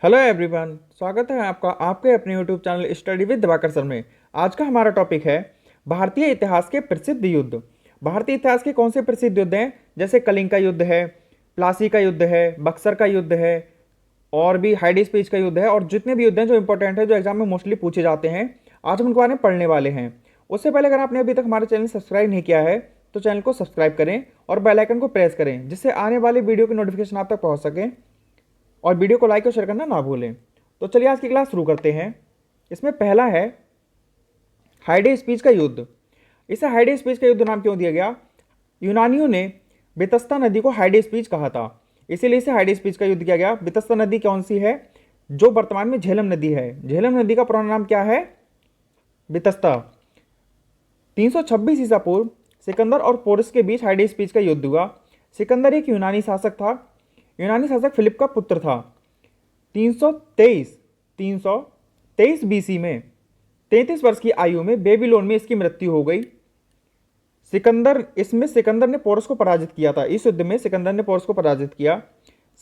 Hello everyone, स्वागत है आपका आपके अपने YouTube channel study with Diwakar sir में। आज का हमारा टॉपिक है भारतीय इतिहास के प्रसिद्ध युद्ध। भारतीय इतिहास के कौन से प्रसिद्ध युद्ध हैं? जैसे कलिंग का युद्ध है, प्लासी का युद्ध है, बक्सर का युद्ध है और भी हाइडेस पेज का युद्ध है। और जितने भी युद्ध हैं जो इंपॉर्टेंट है, जो एग्जाम में मोस्टली पूछे जाते हैं, आज हम उनके बारे में पढ़ने वाले हैं। उससे पहले अगर आपने अभी तक हमारे चैनल सब्सक्राइब नहीं किया है तो चैनल को सब्सक्राइब करें और बेल आइकन को प्रेस करें, जिससे आने वाले वीडियो की नोटिफिकेशन आप तक पहुंच सके। और वीडियो को लाइक और शेयर करना ना भूलें। तो चलिए आज की क्लास शुरू करते हैं। इसमें पहला है हाइडे स्पीच का युद्ध। इसे हाइडे स्पीच का युद्ध नाम क्यों दिया गया? यूनानियों ने बेतस्ता नदी को हाइडे स्पीच कहा था, इसीलिए इसे हाइडे स्पीच का युद्ध किया गया। बेतस्ता नदी कौन सी है? जो वर्तमान में झेलम नदी है। झेलम नदी का पुराना नाम क्या है? बेतस्ता। 326 ईसा पूर्व सिकंदर और पोरस के बीच हाइडे स्पीच का युद्ध हुआ। सिकंदर एक यूनानी शासक था। यूनानी शासक फिलिप का पुत्र था। 323 बीसी में 33 वर्ष की आयु में बेबीलोन में इसकी मृत्यु हो गई। सिकंदर ने पोरस को पराजित किया था। इस युद्ध में सिकंदर ने पोरस को पराजित किया।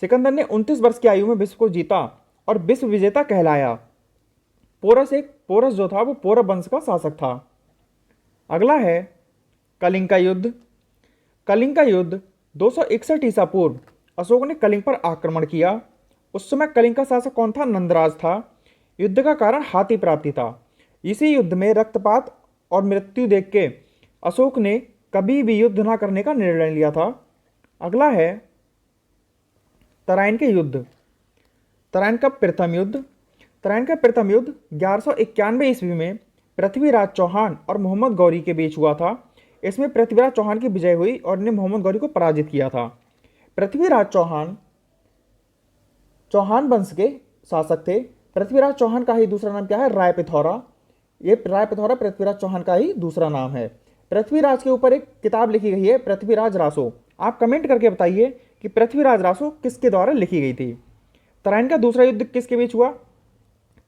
सिकंदर ने 29 वर्ष की आयु में विश्व को जीता और विश्व विजेता कहलाया। पोरस जो था वो पौरव वंश का शासक था। अगला है कलिंग का युद्ध। कलिंग का युद्ध 261 ईसा पूर्व अशोक ने कलिंग पर आक्रमण किया। उस समय कलिंग का शासक कौन था? नंदराज था। युद्ध का कारण हाथी प्राप्ति था। इसी युद्ध में रक्तपात और मृत्यु देख के अशोक ने कभी भी युद्ध न करने का निर्णय लिया था। अगला है तराइन के युद्ध। तराइन का प्रथम युद्ध। तराइन का प्रथम युद्ध 1191 ईस्वी में पृथ्वीराज चौहान और मोहम्मद गौरी के बीच हुआ था। इसमें पृथ्वीराज चौहान की विजय हुई और ने मोहम्मद गौरी को पराजित किया था। पृथ्वीराज चौहान वंश के शासक थे। पृथ्वीराज चौहान का ही दूसरा नाम क्या है? राय पिथौरा। ये राय पिथौरा पृथ्वीराज चौहान का ही दूसरा नाम है। पृथ्वीराज के ऊपर एक किताब लिखी गई है, पृथ्वीराज रासो। आप कमेंट करके बताइए कि पृथ्वीराज रासो किसके द्वारा लिखी गई थी। तराइन का दूसरा युद्ध किसके बीच हुआ?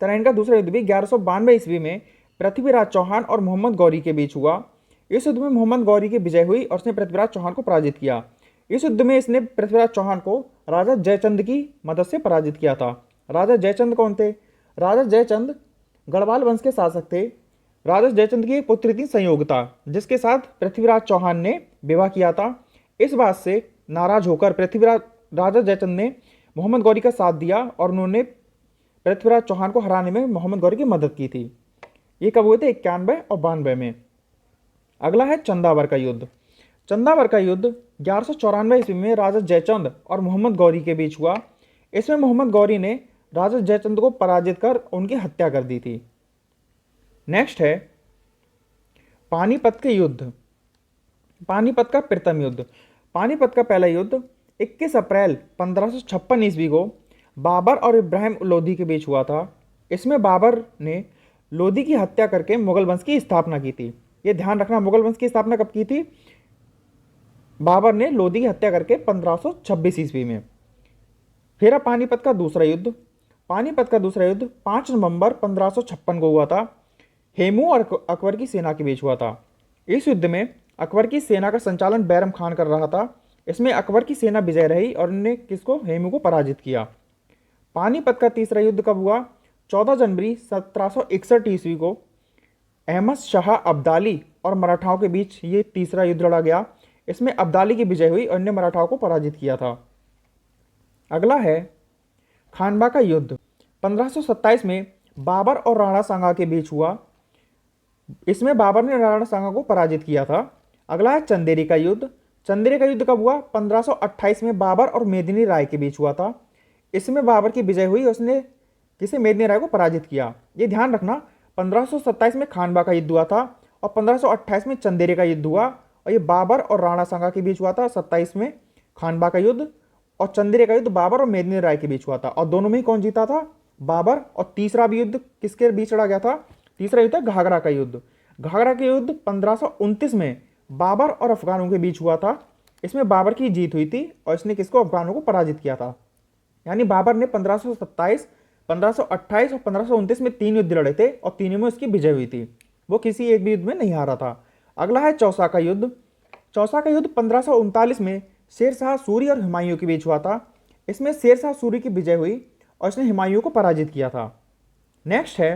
तराइन का दूसरा युद्ध भी 1192 ईस्वी में पृथ्वीराज चौहान और मोहम्मद गौरी के बीच हुआ। इस युद्ध में मोहम्मद गौरी की विजय हुई और उसने पृथ्वीराज चौहान को पराजित किया। इस युद्ध में इसने पृथ्वीराज चौहान को राजा जयचंद की मदद से पराजित किया था। राजा जयचंद कौन थे? राजा जयचंद गढ़वाल वंश के शासक थे। राजा जयचंद की एक पुत्री थी संयोगता, जिसके साथ पृथ्वीराज चौहान ने विवाह किया था। इस बात से नाराज होकर राजा जयचंद ने मोहम्मद गौरी का साथ दिया और उन्होंने पृथ्वीराज चौहान को हराने में मोहम्मद गौरी की मदद की थी। ये कब हुए थे? 91 और 92 में। अगला है चंदावर का युद्ध। चंदावर का युद्ध 1194 ईस्वी में राजा जयचंद और मोहम्मद गौरी के बीच हुआ। इसमें मोहम्मद गौरी ने राजा जयचंद को पराजित कर उनकी हत्या कर दी थी। नेक्स्ट है पानीपत के युद्ध। पानीपत का प्रथम युद्ध। पानीपत का पहला युद्ध 21 अप्रैल 1556 ईस्वी को बाबर और इब्राहिम लोदी के बीच हुआ था। इसमें बाबर ने लोदी की हत्या करके मुगल वंश की स्थापना की थी। ये ध्यान रखना, मुगल वंश की स्थापना कब की थी? बाबर ने लोदी की हत्या करके 1526 ईस्वी में। फिर पानीपत का दूसरा युद्ध। पानीपत का दूसरा युद्ध 5 नवंबर 1556 को हुआ था। हेमू और अकबर की सेना के बीच हुआ था। इस युद्ध में अकबर की सेना का संचालन बैरम खान कर रहा था। इसमें अकबर की सेना विजय रही और उन्होंने किसको? हेमू को पराजित किया। पानीपत का तीसरा युद्ध कब हुआ? 14 जनवरी 1761 ईस्वी को अहमद शाह अब्दाली और मराठाओं के बीच ये तीसरा युद्ध लड़ा गया। इसमें अब्दाली की विजय हुई और ने मराठाओं को पराजित किया था। अगला है खानवा का युद्ध। 1527 में बाबर और राणा सांगा के बीच हुआ। इसमें बाबर ने राणा सांगा को पराजित किया था। अगला है चंदेरी का युद्ध। चंदेरी का युद्ध कब हुआ? 1528 में बाबर और मेदिनी राय के बीच हुआ था। इसमें बाबर की विजय हुई, उसने किसे? मेदिनी राय को पराजित किया। ये ध्यान रखना, 1527 में खानवा का युद्ध हुआ था और 1528 में चंदेरी का युद्ध हुआ। और ये बाबर और राणा सांगा के बीच हुआ था। 27 में खानवा का युद्ध और चंदेरी का युद्ध बाबर और मेदिनी राय के बीच हुआ था। और दोनों में ही कौन जीता था? बाबर। और तीसरा भी युद्ध किसके बीच लड़ा गया था? तीसरा युद्ध है घाघरा का युद्ध। घाघरा का युद्ध 1529 में बाबर और अफगानों के बीच हुआ था। इसमें बाबर की जीत हुई थी और इसने किसको? अफगानों को पराजित किया था। यानी बाबर ने 1527, 1528 और 1529 में 3 युद्ध लड़े थे और तीनों में उसकी विजय हुई थी। वो किसी एक भी युद्ध में नहीं हारा था। अगला है चौसा का युद्ध। चौसा का युद्ध 1539 में शेर शाह सूरी और हुमायूं के बीच हुआ था। इसमें शेर शाह सूरी की विजय हुई और इसने हुमायूं को पराजित किया था। नेक्स्ट है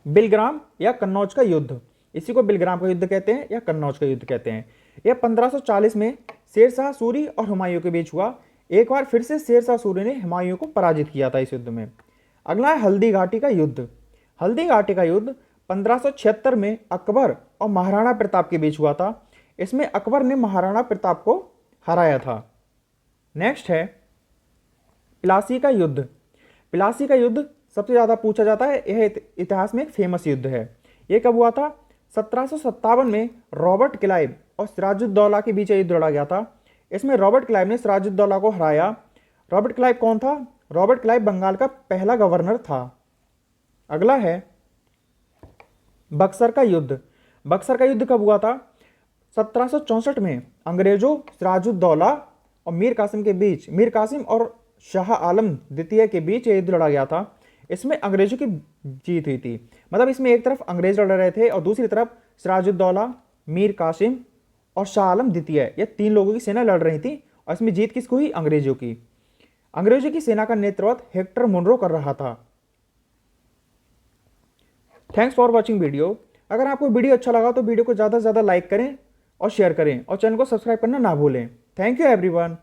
बिलग्राम या कन्नौज का युद्ध। इसी को बिलग्राम का युद्ध कहते हैं या कन्नौज का युद्ध कहते हैं। यह 1540 में शेरशाह सूरी और हुमायूं के बीच हुआ। एक बार फिर से शेरशाह सूरी ने हुमायूं को पराजित किया था इस युद्ध में। अगला है हल्दी घाटी का युद्ध। हल्दी घाटी का युद्ध 1576 में अकबर और महाराणा प्रताप के बीच हुआ था। इसमें अकबर ने महाराणा प्रताप को हराया था। नेक्स्ट है प्लासी का युद्ध। प्लासी का युद्ध सबसे ज़्यादा पूछा जाता है। यह इतिहास में एक फेमस युद्ध है। यह कब हुआ था? 1757 में रॉबर्ट क्लाइव और सिराजुद्दौला के बीच युद्ध लड़ा गया था। इसमें रॉबर्ट क्लाइव ने सिराजुद्दौला को हराया। रॉबर्ट क्लाइव कौन था? रॉबर्ट क्लाइव बंगाल का पहला गवर्नर था। अगला है बक्सर का युद्ध। बक्सर का युद्ध कब हुआ था? 1764 में अंग्रेजों, सिराजुद्दौला और मीर कासिम और शाह आलम द्वितीय के बीच ये युद्ध लड़ा गया था। इसमें अंग्रेजों की जीत हुई थी। मतलब इसमें एक तरफ अंग्रेज लड़ रहे थे और दूसरी तरफ सिराजुद्दौला, मीर कासिम और शाह आलम द्वितीय, ये 3 लोगों की सेना लड़ रही थी। और इसमें जीत किसको हुई? अंग्रेजों की। अंग्रेजों की सेना का नेतृत्व हेक्टर मुनरो कर रहा था। Thanks for watching video. अगर आपको वीडियो अच्छा लगा तो वीडियो को ज़्यादा से ज़्यादा लाइक करें और शेयर करें और चैनल को सब्सक्राइब करना ना भूलें। Thank you everyone.